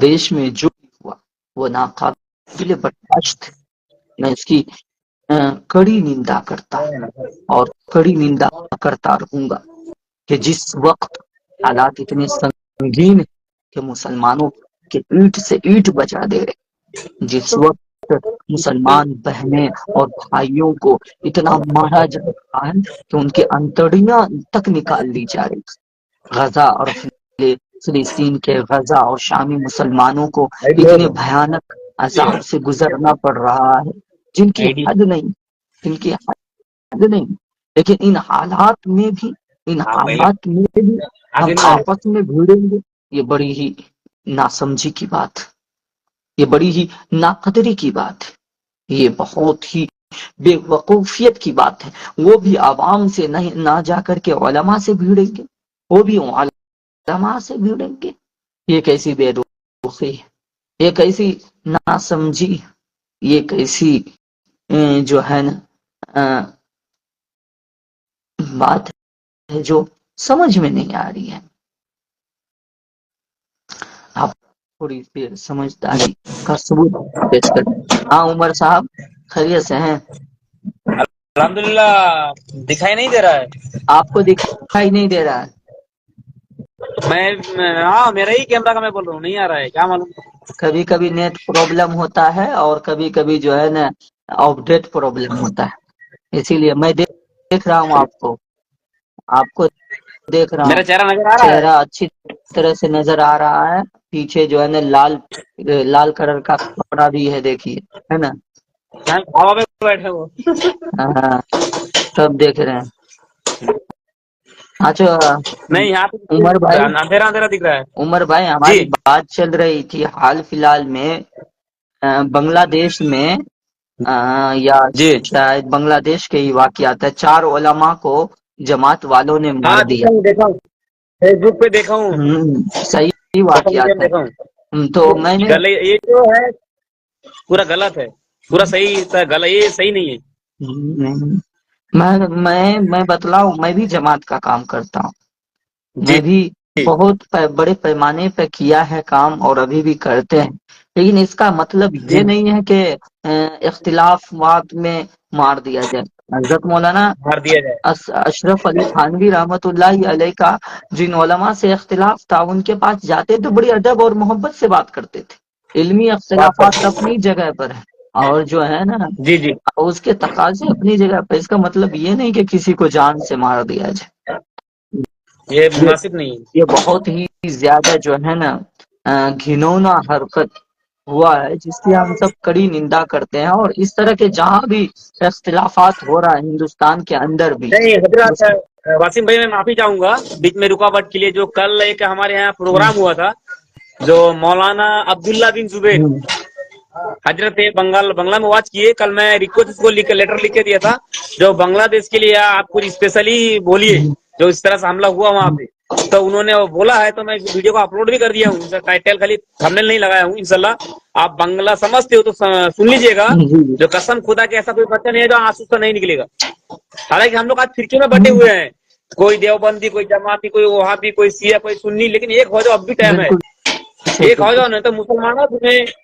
دیش میں جو ہوا وہ ناقابل برداشت. میں اس کی کڑی نندا کرتا ہوں اور کڑی نندا کرتا رہوں گا کہ جس وقت حالات اتنے سنگین کہ مسلمانوں کے اینٹ سے اینٹ بجا دے رہے، جس وقت مسلمان بہنیں اور بھائیوں کو اتنا مارا جا رہا ہے کہ ان کے انتڑیاں تک نکال لی جا رہی، غزہ اور فلسطین کے غزہ اور شامی مسلمانوں کو اتنے بھیانک عذاب سے گزرنا پڑ رہا ہے جن کی حد نہیں، جن کی حد نہیں. لیکن ان حالات میں بھی ہم آپس میں بھیڑیں گے، یہ بڑی ہی ناسمجھی کی بات، یہ بڑی ہی ناقدری کی بات ہے، یہ بہت ہی بے وقوفیت کی بات ہے. وہ بھی عوام سے نہ جا کر کے علماء سے بھیڑیں گے، وہ بھی علماء سے بھیڑیں گے. یہ کیسی بے رخی ہے، یہ کیسی ناسمجھی، یہ کیسی جو ہے نا بات ہے جو سمجھ میں نہیں آ رہی ہے. آپ تھوڑی دیر سمجھداری کا ثبوت پیش کریں. ہاں عمر صاحب خیریت سے ہیں؟ الحمدللہ. دکھائی نہیں دے رہا ہے آپ کو دکھائی نہیں دے رہا ہے؟ ہاں میرا ہی کیمرہ کا میں بول رہا ہوں، نہیں آ رہا ہے کیا معلوم. کبھی کبھی نیٹ پرابلم ہوتا ہے اور کبھی کبھی جو ہے نا اپ ڈیٹ پرابلم ہوتا ہے، اسی لیے میں دیکھ رہا ہوں آپ کو دیکھ رہا ہوں. میرا چہرہ نظر آ رہا ہے؟ چہرہ اچھی طرح سے نظر آ رہا ہے، پیچھے جو ہے نا لال کلر کا کپڑا بھی ہے، دیکھیے ہے نا. ہوا میں بیٹھے وہ. ہاں سب دیکھ رہے ہیں. اچھا نہیں یہاں عمر پہ بھائی، اندھیرا اندھیرا دکھ رہا ہے. عمر بھائی جی ہماری بات چل رہی تھی حال فی الحال میں بنگلہ دیش میں یا جی شاید بنگلہ دیش کے ہی واقعات ہے، 4 علماء کو جماعت والوں نے مار ہاں دیا. دیکھا ہوں فیس بک پہ دیکھا ہوں، صحیح سوشل میڈیا واقعات میں دیکھا ہوں. ہے. تو میں نے یہ جو ہے پورا غلط ہے، پورا صحیح غلط، یہ صحیح نہیں ہے. میں بتلاؤں، میں بھی جماعت کا کام کرتا ہوں، جی میں بھی بہت بڑے پیمانے پہ کیا ہے کام اور ابھی بھی کرتے ہیں. لیکن اس کا مطلب جی یہ نہیں ہے کہ اختلافات میں مار دیا جائے. حضرت مولانا مار دیا جائے. اشرف علی تھانوی رحمۃ اللہ علیہ کا جن علماء سے اختلاف تھا ان کے پاس جاتے تو بڑی ادب اور محبت سے بات کرتے تھے. علمی بات اختلافات کرتے اپنی جگہ پر ہے اور جو ہے نا جی جی اس کے تقاضے اپنی جگہ پہ. اس کا مطلب یہ نہیں کہ کسی کو جان سے مار دیا جائے. یہ مناسب نہیں ہے. یہ بہت ہی زیادہ جو ہے نا گھنونا حرکت ہوا ہے جس کی ہم سب کڑی نندا کرتے ہیں. اور اس طرح کے جہاں بھی اختلافات ہو رہا ہے ہندوستان کے اندر بھی نہیں حضرات، واسیم بھائی میں معافی چاہوں گا بیچ میں رکاوٹ کے لیے. جو کل ایک ہمارے یہاں پروگرام ہوا تھا، جو مولانا عبداللہ بن زبیر حضرت بنگلہ میں واچ کیے. کل میں ریکویسٹ کو لیٹر لکھ کے دیا تھا جو بنگلہ دیش کے لیے آپ کچھ اسپیشلی بولیے جو اس طرح سے حملہ ہوا وہاں پہ. تو انہوں نے بولا ہے تو میں ویڈیو کو اپلوڈ بھی کر دیا ہوں، ٹائٹل خالی تھمبنیل نہیں لگایا ہوں. انشاءاللہ آپ بنگلہ سمجھتے ہو تو سن لیجئے گا. جو قسم خدا کے ایسا کوئی بچہ نہیں ہے جو آنسو سے نہیں نکلے گا. حالانکہ ہم لوگ آج فرقے میں بٹے ہوئے ہیں، کوئی دیوبندی، کوئی جماعتی، کوئی وہابی، کوئی شیعہ، کوئی سنی، لیکن ایک ہو جاؤ. اب بھی ٹائم ہے، بالکل ایک صحیح، ہو جاؤ، نہیں تو مسلمانوں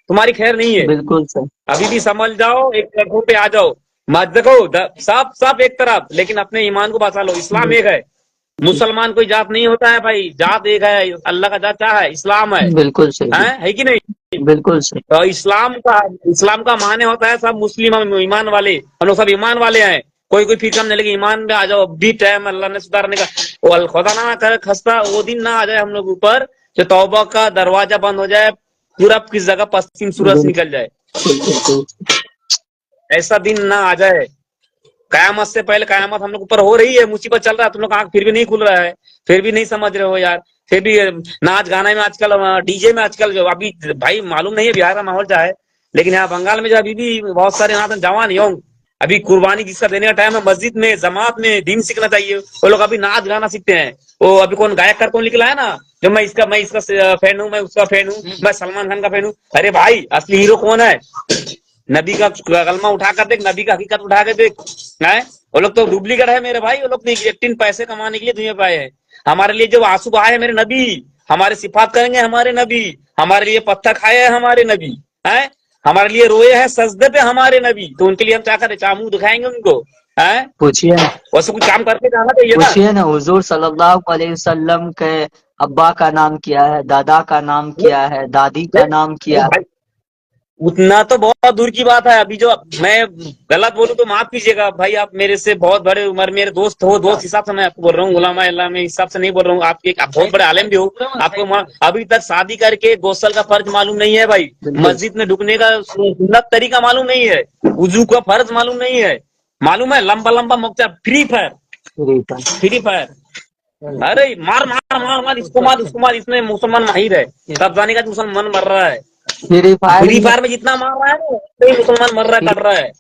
تمہاری خیر نہیں ہے. بالکل صحیح. ابھی بھی سمجھ جاؤ، ایک جگہ پہ آ جاؤ. مت دیکھو سب ایک طرف، لیکن اپنے ایمان کو بچا لو. اسلام ایک ہے، مسلمان کوئی ذات نہیں ہوتا ہے بھائی. ذات ایک ہے، اللہ کا ذات کیا ہے؟ اسلام ہے. بالکل صحیح، ہے کہ نہیں؟ بالکل صحیح. تو اسلام کا معنی ہوتا ہے سب مسلم ایمان والے. ہم لوگ سب ایمان والے ہیں، کوئی فکر نہیں. لیکن ایمان میں آ جاؤ، اب بھی ٹائم اللہ نے سدھارنے کا. وہ خدا نہ کرے خستہ وہ دن نہ آ جائے ہم لوگ اوپر کہ توبہ کا دروازہ بند ہو جائے، پورا کس جگہ پشچم سورج نکل جائے. بالکل ایسا دن نہ آ جائے. قیامت سے پہلے قیامت ہم لوگ اوپر ہو رہی ہے، مصیبت چل رہا ہے، تم لوگ آنکھ پھر بھی نہیں کھل رہا ہے، پھر بھی نہیں سمجھ رہے ہو یار. پھر بھی ناچ گانے میں آج کل، ڈی جے میں آج کل جو ابھی بھائی معلوم نہیں ہے بہار کا ماحول کیا ہے، لیکن یہاں بنگال میں جو ابھی بھی بہت سارے یہاں جوان یونگ ابھی قربانی جس کا دینے کا ٹائم ہے، مسجد میں جماعت میں دین سیکھنا چاہیے. وہ لوگ ابھی ناچ گانا سیکھتے ہیں. وہ ابھی کون گائک کر کون نکلا ہے نا جو میں اس کا فین ہوں، میں اس کا فین ہوں، میں سلمان خان کا فین ہوں. ارے بھائی اصلی ہیرو کون ہے؟ نبی کا کلمہ اٹھا کر دیکھ، نبی کا حقیقت اٹھا کے دیکھ. وہ لوگ تو ڈپلیکیٹ ہے میرے بھائی. وہ لوگ ایکٹنگ پیسے کمانے کے لیے دنیا پہ آئے ہیں. ہمارے لیے جو آنسو بہائے ہیں میرے نبی، ہمارے صفات کریں گے ہمارے نبی, ہمارے لیے پتھر کھائے ہیں ہمارے نبی, ہیں ہمارے لیے روئے ہیں سجدے پہ ہمارے نبی, تو ان کے لیے ہم کیا کریں, چاہ منہ دکھائیں گے ان کو, ہیں پوچھیے نا, ویسے کچھ کام کر کے جانا چاہیے نا. پوچھیے نا حضور صلی اللہ علیہ وسلم کے ابا کا نام کیا ہے, دادا کا نام کیا ہے, دادی کا نام کیا ہے؟ بھائی اتنا تو بہت دور کی بات ہے. ابھی جو میں غلط بولوں تو معاف کیجیے گا بھائی, آپ میرے سے بہت بڑے عمر میرے دوست ہو, دوست حساب سے میں آپ کو بول رہا ہوں, علماء اللہ میں حساب سے نہیں بول رہا ہوں, آپ کے بہت بڑے عالم بھی ہو, آپ کو ابھی تک شادی کر کے غسل کا فرض معلوم نہیں ہے بھائی, بالکل مسجد میں ڈھکنے کا سنت طریقہ معلوم نہیں ہے, وضو کا فرض معلوم نہیں ہے, معلوم ہے لمبا لمبا مقطع فری فائر, فری فائر, ارے مار مار مار مار اس کو مار اس کو مار, اس میں مسلمان ماہر ہے, تب جانے کا مسلمان مر رہا ہے, فری فائر میں جتنا مار رہا ہے نا مسلمان مر رہا ہے, کر رہا ہے,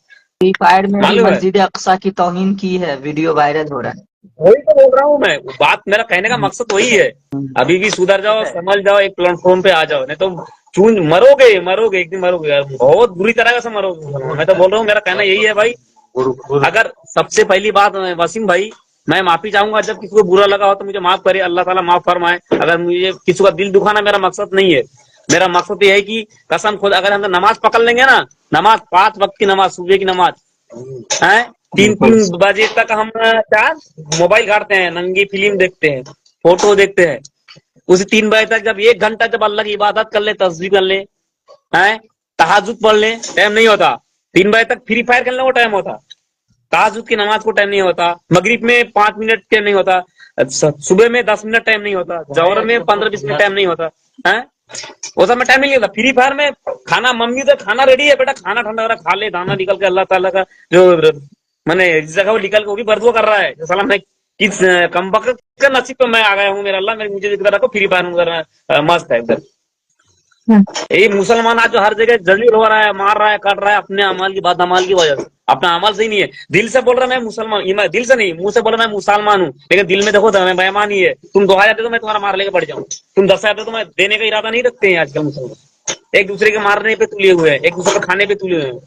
فری فائر میں بھی معلوم ہے. مسجد اقصی کی توہین کی ہے, ویڈیو وائرل ہو رہا ہے. وہی تو بول رہا ہوں میں, بات میرا کہنے کا مقصد وہی ہے, ابھی بھی سدھر جاؤ, سمجھ جاؤ, ایک پلیٹ فارم پہ آ جاؤ, نہیں تو مرو گے ایک دن مرو گے, بہت بری طرح سے مرو گے. میں تو بول رہا ہوں, میرا کہنا یہی ہے بھائی, اگر سب سے پہلی بات وسیم بھائی, میں معافی چاہوں گا جب کسی کو برا لگا ہو تو مجھے معاف کرے, اللہ تعالیٰ معاف فرمائے. اگر مجھے کسی کا دل دکھانا میرا مقصد نہیں ہے, میرا مقصد یہ ہے کہ قسم خود اگر ہم نماز پکڑ لیں گے نا, نماز 5 وقت کی نماز, صبح کی نماز, 3 بجے تک ہم کیا موبائل گھاڑتے ہیں, ننگی فلم دیکھتے ہیں, فوٹو دیکھتے ہیں, اسی 3 بجے تک جب 1 گھنٹہ جب اللہ کی عبادت کر لیں, تسبیح کر لیں, تہجد پڑھ لیں, ٹائم نہیں ہوتا. 3 بجے تک فری فائر کھیلنے کو ٹائم ہوتا, تہجد کی نماز کو ٹائم نہیں ہوتا, مغرب میں 5 منٹ ٹائم نہیں ہوتا, صبح میں 10 منٹ ٹائم نہیں ہوتا, ظہر میں 15-20 منٹ ٹائم نہیں ہوتا, وہ سب میں ٹائم نہیں ہوتا. فری فائر میں کھانا, ممی تو کھانا ریڈی ہے بیٹا, کھانا ٹھنڈا ہو رہا ہے, کھا لے, دانا نکل کے اللہ تعالیٰ کا جو میں نے اس جگہ وہ نکل کے وہ بھی بردو کر رہا ہے, سلام میں کس کم وقت کا نصیب پہ میں آ گیا ہوں, میرا اللہ مجھے ذکر رکھو, فری فائر مست ہے ادھر. یہ مسلمان آج جو ہر جگہ ذلیل ہو رہا ہے, مار رہا ہے, کاٹ رہا ہے, اپنے اعمال کی بات امال کی وجہ سے, اپنا عمل صحیح نہیں ہے, دل سے بول رہا میں مسلمان, دل سے نہیں, منہ سے بول رہا میں مسلمان ہوں, لیکن دل میں دیکھو میں بےمان ہی ہے. تم 2000 دے تو میں تمہارا مار لے کے پڑ جاؤں, تم 10,000 دے تو میں دینے کا ارادہ نہیں رکھتے ہیں آج کل مسلمان, ایک دوسرے کے مارنے پہ تلے ہوئے ہیں, ایک دوسرے کو کھانے پہ تلے ہوئے ہیں.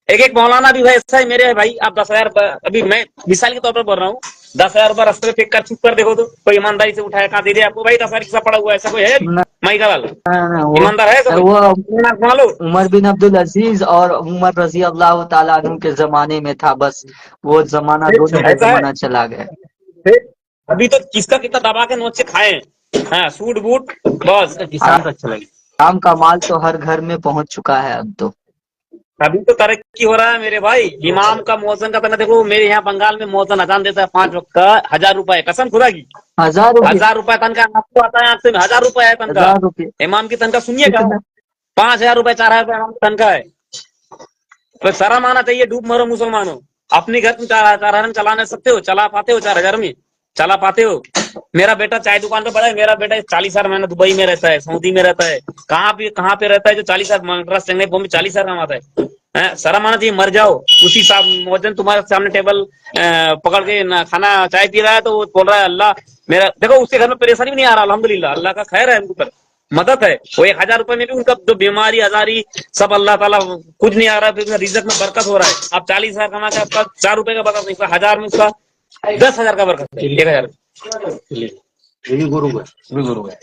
ایک مولانا بھی ہے ایسا ہی میرے بھائی, آپ 10,000 ابھی میں مثال کے طور پر بول رہا ہوں, 10,000 روپئے رستے پہ پھینک کر چھپ کر دیکھو تو کوئی ایمانداری سے اٹھایا, کہاں دے دیا آپ کو بھائی 10,000 کسا پڑا ہوا ہے, ایسا کوئی ہے مائی کا لال ایماندار ہے ایسا کوئی, وہ مان لو عمر بن عبدالعزیز اور عمر رضی اللہ تعالیٰ عنہ کے زمانے میں تھا, بس وہ زمانہ دونوں کا ایسا زمانہ ہے. چلا گیا. ابھی تو کس کا کتنا دبا کے نوٹ سے کھائے, ہاں سوٹ بوٹ بس کسان اچھا لگے. عام کا مال تو ہر گھر میں پہنچ چکا ہے اب تو. ابھی تو ترقی ہو رہا ہے میرے بھائی, امام کا موزن کا پہلے دیکھو, میرے یہاں بنگال میں موزن اذان دیتا ہے 5 وقت کا 1,000 روپئے, قسم خدا کی 1,000 روپئے تنخواہ, آپ کو آتا ہے آپ سے 1,000 روپئے ہے تنخواہ, 1,000 روپے امام کی تنخواہ سنیے گا, کتنا 5,000 روپئے 4,000 روپئے امام کی تنخواہ ہے. تو شرم آنا چاہیے, ڈوب مرو مسلمانوں, اپنی گھر تم 4,000 چلا سکتے ہو, چلا پاتے ہو 4,000 میں, چلا پاتے ہو. میرا بیٹا چائے دکان پہ پڑا ہے, میرا بیٹا 40,000 مہینہ دبئی میں رہتا ہے, سعودی میں رہتا ہے, کہاں پہ رہتا ہے جو 40,000 سنگاپور میں 40,000 کماتا ہے. شرم آنا چاہیے, مر جاؤ. اسی موجن تمہارے سامنے ٹیبل پکڑ کے کھانا چائے پی رہا ہے تو وہ بول رہا ہے اللہ میرا, دیکھو اس کے گھر میں پریشانی بھی نہیں آ رہا, الحمدللہ اللہ کا خیر ہے, ان پر مدد ہے. وہ 1,000 روپئے میں بھی ان کا جو بیماری آزاری سب اللہ تعالیٰ کچھ نہیں آ رہا ہے, رزق میں برکت ہو رہا ہے. آپ 40,000 کما کے آپ کا 4 روپئے کا برکت نہیں, 1,000 میں اس کا 10,000 کا برکت ہے, 1,000 گرو ہے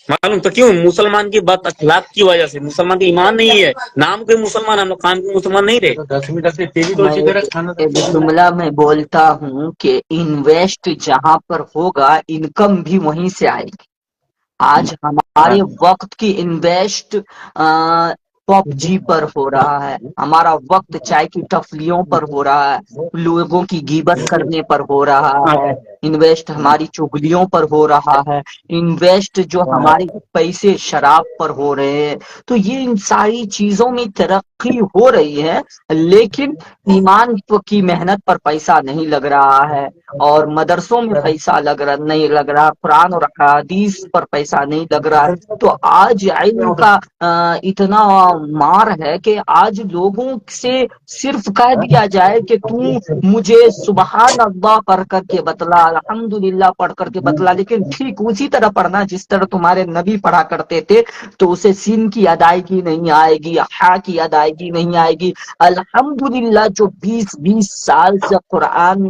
معلوم. تو کیوں مسلمان کی بد اخلاق کی وجہ سے, مسلمان کی ایمان نہیں ہے, نام کے مسلمان ہم لوگ, کام کے مسلمان نہیں رہے. 10 منٹ میں ایک جملہ میں بولتا ہوں کہ انویسٹ جہاں پر ہوگا انکم بھی وہیں سے آئے گی. آج ہمارے وقت کی انویسٹ پاپ جی پر ہو رہا ہے, ہمارا وقت چائے کی ٹفلیوں پر ہو رہا ہے, لوگوں کی غیبت کرنے پر ہو رہا ہے, انویسٹ ہماری چگلیوں پر ہو رہا ہے, انویسٹ جو ہمارے پیسے شراب پر ہو رہے ہیں. تو یہ ان ساری چیزوں میں ترقی ہو رہی ہے, لیکن ایمان کی محنت پر پیسہ نہیں لگ رہا ہے, اور مدرسوں میں پیسہ نہیں لگ رہا, قرآن اور احادیث پر پیسہ نہیں لگ رہا. تو آج علم کا اتنا مار ہے کہ آج لوگوں سے صرف کہہ دیا جائے کہ مجھے سبحان اللہ پڑھ کر کے بتلا, الحمدللہ پڑھ کر کے بتلا, لیکن ٹھیک اسی طرح پڑھنا جس طرح تمہارے نبی پڑھا کرتے تھے, تو اسے سین کی ادائیگی نہیں آئے گی, ہا کی ادائیگی نہیں آئے گی. الحمدللہ جو 20 سال سے قرآن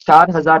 4000,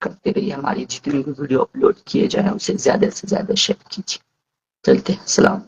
کرتے رہیے. ہماری جتنی بھی ویڈیو اپلوڈ کیے جائیں اسے زیادہ سے زیادہ شیئر کیجیے. چلتے ہیں. السلام.